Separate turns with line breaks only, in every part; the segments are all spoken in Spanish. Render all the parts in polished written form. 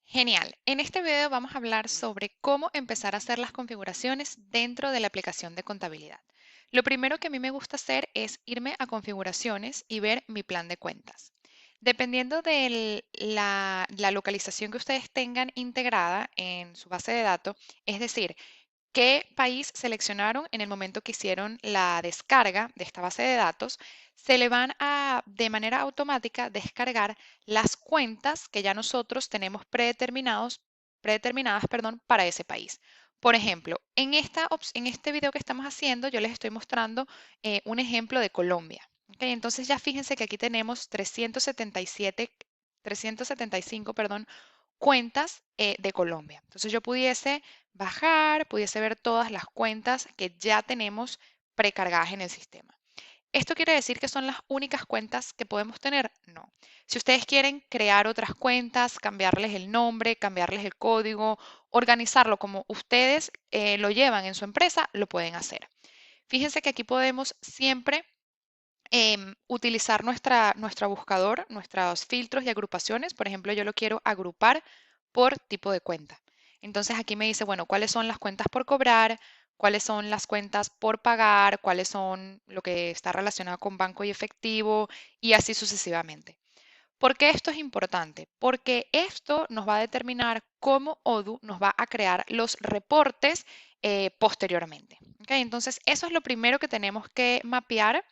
Genial. En este video vamos a hablar sobre cómo empezar a hacer las configuraciones dentro de la aplicación de contabilidad. Lo primero que a mí me gusta hacer es irme a configuraciones y ver mi plan de cuentas. Dependiendo de la localización que ustedes tengan integrada en su base de datos, es decir, qué país seleccionaron en el momento que hicieron la descarga de esta base de datos, se le van a, de manera automática, descargar las cuentas que ya nosotros tenemos predeterminadas, perdón, para ese país. Por ejemplo, en este video que estamos haciendo, yo les estoy mostrando un ejemplo de Colombia. ¿Ok? Entonces ya fíjense que aquí tenemos 375, perdón, cuentas de Colombia. Entonces yo pudiese bajar, pudiese ver todas las cuentas que ya tenemos precargadas en el sistema. ¿Esto quiere decir que son las únicas cuentas que podemos tener? No. Si ustedes quieren crear otras cuentas, cambiarles el nombre, cambiarles el código, organizarlo como ustedes lo llevan en su empresa, lo pueden hacer. Fíjense que aquí podemos siempre utilizar nuestra buscador, nuestros filtros y agrupaciones. Por ejemplo, yo lo quiero agrupar por tipo de cuenta. Entonces aquí me dice, bueno, cuáles son las cuentas por cobrar, cuáles son las cuentas por pagar, cuáles son lo que está relacionado con banco y efectivo y así sucesivamente. ¿Por qué esto es importante? Porque esto nos va a determinar cómo Odoo nos va a crear los reportes posteriormente. ¿Ok? Entonces, eso es lo primero que tenemos que mapear.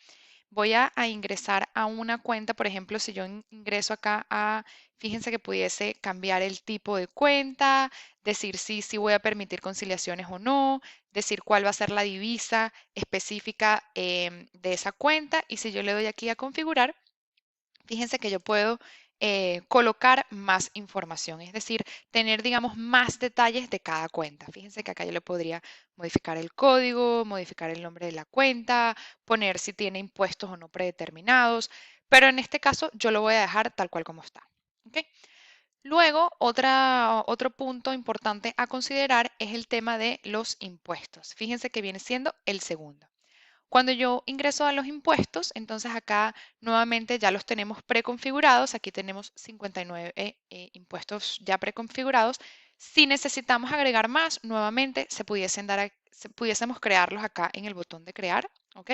Voy a ingresar a una cuenta, por ejemplo, si yo ingreso acá fíjense que pudiese cambiar el tipo de cuenta, decir si voy a permitir conciliaciones o no, decir cuál va a ser la divisa específica de esa cuenta y si yo le doy aquí a configurar, fíjense que yo puedo colocar más información, es decir, tener, digamos, más detalles de cada cuenta. Fíjense que acá yo le podría modificar el código, modificar el nombre de la cuenta, poner si tiene impuestos o no predeterminados, pero en este caso yo lo voy a dejar tal cual como está. ¿Ok? Luego, otro punto importante a considerar es el tema de los impuestos. Fíjense que viene siendo el segundo. Cuando yo ingreso a los impuestos, entonces acá nuevamente ya los tenemos preconfigurados. Aquí tenemos 59 impuestos ya preconfigurados. Si necesitamos agregar más, nuevamente pudiésemos crearlos acá en el botón de crear, ¿ok?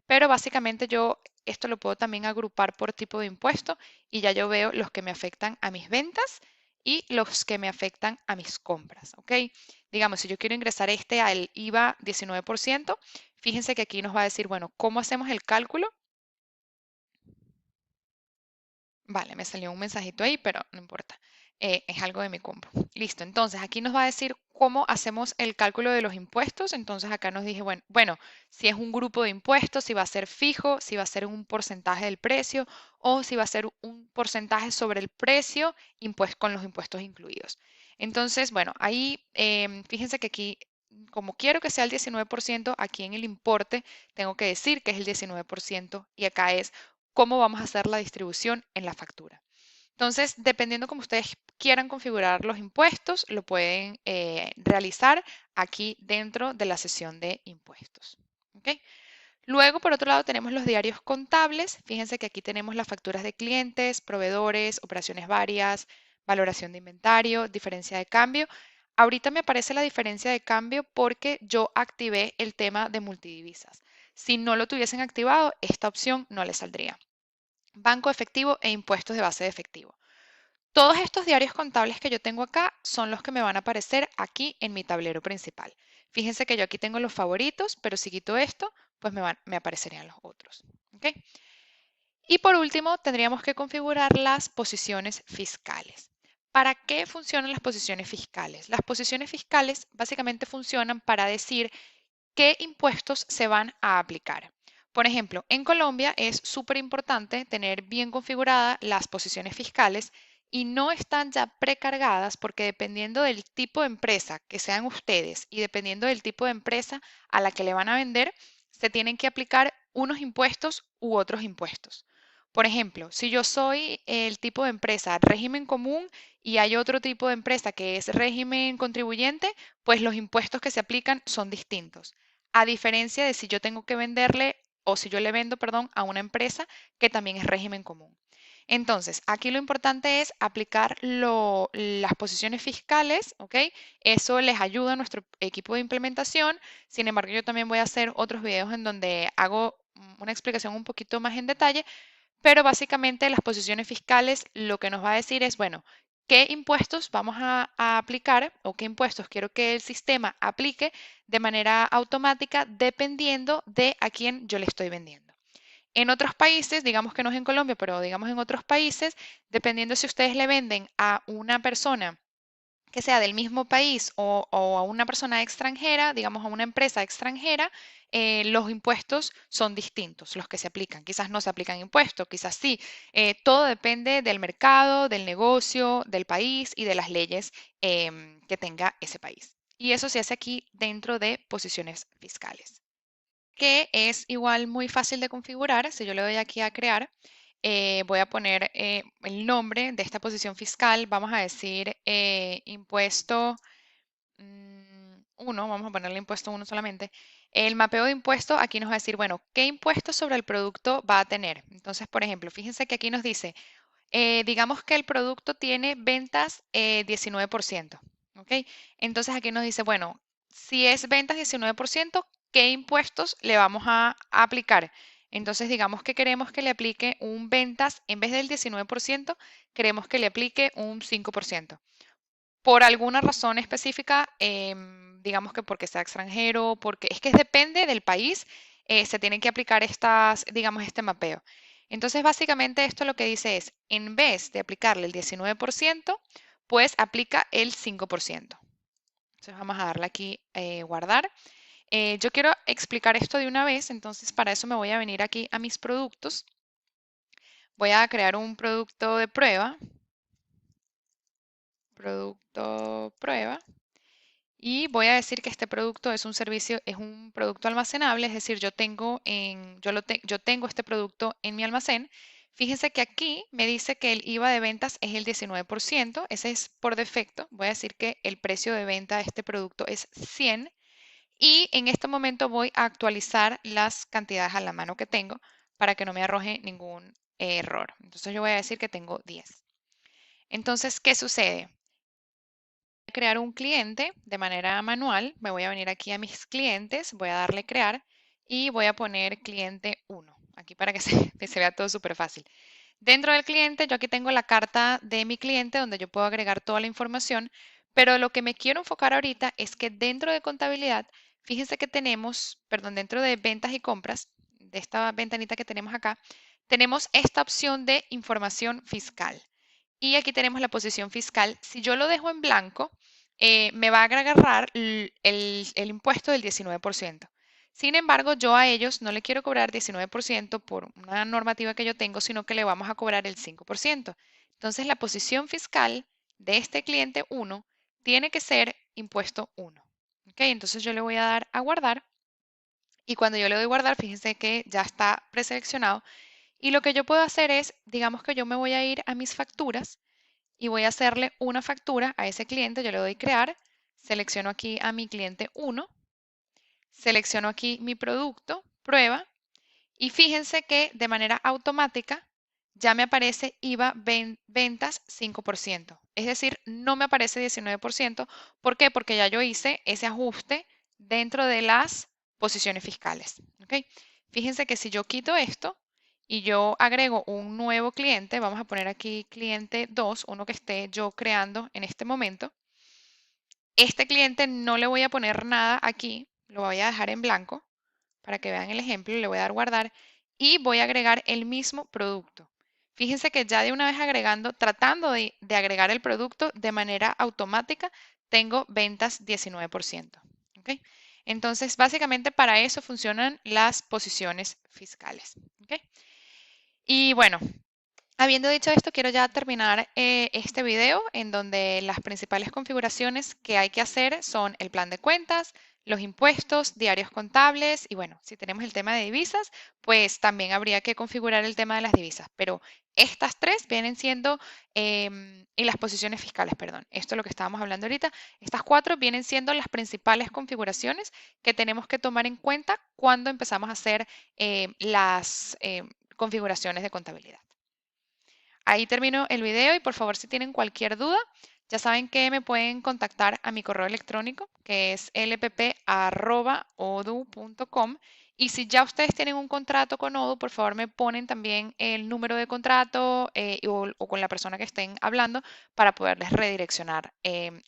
Pero básicamente yo esto lo puedo también agrupar por tipo de impuesto y ya yo veo los que me afectan a mis ventas y los que me afectan a mis compras, ¿ok? Digamos, si yo quiero ingresar este al IVA 19%, fíjense que aquí nos va a decir, bueno, ¿cómo hacemos el cálculo? Vale, me salió un mensajito ahí, pero no importa. Es algo de mi compu. Listo, entonces aquí nos va a decir cómo hacemos el cálculo de los impuestos. Entonces acá nos dije, bueno, si es un grupo de impuestos, si va a ser fijo, si va a ser un porcentaje del precio o si va a ser un porcentaje sobre el precio con los impuestos incluidos. Entonces, bueno, ahí fíjense que aquí, como quiero que sea el 19%, aquí en el importe tengo que decir que es el 19% y acá es cómo vamos a hacer la distribución en la factura. Entonces, dependiendo cómo ustedes quieran configurar los impuestos, lo pueden realizar aquí dentro de la sesión de impuestos. ¿Ok? Luego, por otro lado, tenemos los diarios contables. Fíjense que aquí tenemos las facturas de clientes, proveedores, operaciones varias, valoración de inventario, diferencia de cambio. Ahorita me aparece la diferencia de cambio porque yo activé el tema de multidivisas. Si no lo tuviesen activado, esta opción no le saldría. Banco efectivo e impuestos de base de efectivo. Todos estos diarios contables que yo tengo acá son los que me van a aparecer aquí en mi tablero principal. Fíjense que yo aquí tengo los favoritos, pero si quito esto, pues me aparecerían los otros. ¿Ok? Y por último, tendríamos que configurar las posiciones fiscales. ¿Para qué funcionan las posiciones fiscales? Las posiciones fiscales básicamente funcionan para decir qué impuestos se van a aplicar. Por ejemplo, en Colombia es súper importante tener bien configuradas las posiciones fiscales y no están ya precargadas porque dependiendo del tipo de empresa que sean ustedes y dependiendo del tipo de empresa a la que le van a vender, se tienen que aplicar unos impuestos u otros impuestos. Por ejemplo, si yo soy el tipo de empresa régimen común y hay otro tipo de empresa que es régimen contribuyente, pues los impuestos que se aplican son distintos. A diferencia de si yo tengo que venderle o si yo le vendo, perdón, a una empresa que también es régimen común. Entonces, aquí lo importante es aplicar las posiciones fiscales, ¿ok? Eso les ayuda a nuestro equipo de implementación. Sin embargo, yo también voy a hacer otros videos en donde hago una explicación un poquito más en detalle, pero básicamente las posiciones fiscales lo que nos va a decir es, bueno, ¿qué impuestos vamos a aplicar o qué impuestos quiero que el sistema aplique de manera automática dependiendo de a quién yo le estoy vendiendo? En otros países, digamos que no es en Colombia, pero digamos en otros países, dependiendo si ustedes le venden a una persona que sea del mismo país o a una persona extranjera, digamos a una empresa extranjera, los impuestos son distintos, los que se aplican. Quizás no se aplican impuestos, quizás sí. Todo depende del mercado, del negocio, del país y de las leyes que tenga ese país. Y eso se hace aquí dentro de posiciones fiscales, que es igual muy fácil de configurar. Si yo le doy aquí a crear, voy a poner el nombre de esta posición fiscal. Vamos a decir impuesto 1, vamos a ponerle impuesto 1 solamente. El mapeo de impuesto aquí nos va a decir, bueno, ¿qué impuesto sobre el producto va a tener? Entonces, por ejemplo, fíjense que aquí nos dice, digamos que el producto tiene ventas 19%, ¿ok? Entonces aquí nos dice, bueno, si es ventas 19%, ¿qué impuestos le vamos a aplicar? Entonces digamos que queremos que le aplique un ventas, en vez del 19%, queremos que le aplique un 5%. Por alguna razón específica, digamos que porque sea extranjero, porque es que depende del país, se tienen que aplicar estas, digamos, este mapeo. Entonces, básicamente esto lo que dice es, en vez de aplicarle el 19%, pues aplica el 5%. Entonces, vamos a darle aquí guardar. Yo quiero explicar esto de una vez, entonces para eso me voy a venir aquí a mis productos. Voy a crear un producto de prueba. Producto prueba. Y voy a decir que este producto es un servicio, es un producto almacenable, es decir, yo tengo este producto en mi almacén. Fíjense que aquí me dice que el IVA de ventas es el 19%, ese es por defecto. Voy a decir que el precio de venta de este producto es 100 y en este momento voy a actualizar las cantidades a la mano que tengo para que no me arroje ningún error. Entonces yo voy a decir que tengo 10. Entonces, ¿qué sucede? Crear un cliente de manera manual. Me voy a venir aquí a mis clientes, voy a darle crear y voy a poner cliente 1, aquí para que que se vea todo súper fácil. Dentro del cliente, yo aquí tengo la carta de mi cliente donde yo puedo agregar toda la información, pero lo que me quiero enfocar ahorita es que dentro de contabilidad, fíjense que tenemos, perdón, dentro de ventas y compras, de esta ventanita que tenemos acá, tenemos esta opción de información fiscal. Y aquí tenemos la posición fiscal. Si yo lo dejo en blanco, me va a agarrar el impuesto del 19%. Sin embargo, yo a ellos no le quiero cobrar 19% por una normativa que yo tengo, sino que le vamos a cobrar el 5%. Entonces, la posición fiscal de este cliente 1 tiene que ser impuesto 1. ¿Ok? Entonces, yo le voy a dar a guardar y cuando yo le doy guardar, fíjense que ya está preseleccionado. Y lo que yo puedo hacer es, digamos que yo me voy a ir a mis facturas y voy a hacerle una factura a ese cliente. Yo le doy crear, selecciono aquí a mi cliente 1, selecciono aquí mi producto, prueba, y fíjense que de manera automática ya me aparece IVA ventas 5%. Es decir, no me aparece 19%. ¿Por qué? Porque ya yo hice ese ajuste dentro de las posiciones fiscales. ¿Ok? Fíjense que si yo quito esto y yo agrego un nuevo cliente, vamos a poner aquí cliente 2, uno que esté yo creando en este momento. Este cliente no le voy a poner nada aquí, lo voy a dejar en blanco para que vean el ejemplo, le voy a dar guardar y voy a agregar el mismo producto. Fíjense que ya de una vez agregando, tratando de agregar el producto de manera automática, tengo ventas 19%. ¿Ok? Entonces, básicamente para eso funcionan las posiciones fiscales. ¿Ok? Y bueno, habiendo dicho esto, quiero ya terminar este video en donde las principales configuraciones que hay que hacer son el plan de cuentas, los impuestos, diarios contables y bueno, si tenemos el tema de divisas, pues también habría que configurar el tema de las divisas. Pero estas tres vienen siendo, y las posiciones fiscales, perdón, esto es lo que estábamos hablando ahorita, estas cuatro vienen siendo las principales configuraciones que tenemos que tomar en cuenta cuando empezamos a hacer las configuraciones de contabilidad. Ahí termino el video y por favor si tienen cualquier duda, ya saben que me pueden contactar a mi correo electrónico que es lpp@odoo.com y si ya ustedes tienen un contrato con Odoo, por favor me ponen también el número de contrato o con la persona que estén hablando para poderles redireccionar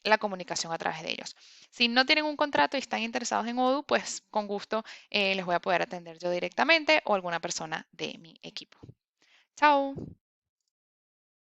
la comunicación a través de ellos. Si no tienen un contrato y están interesados en Odoo, pues con gusto les voy a poder atender yo directamente o alguna persona de mi equipo. Chao.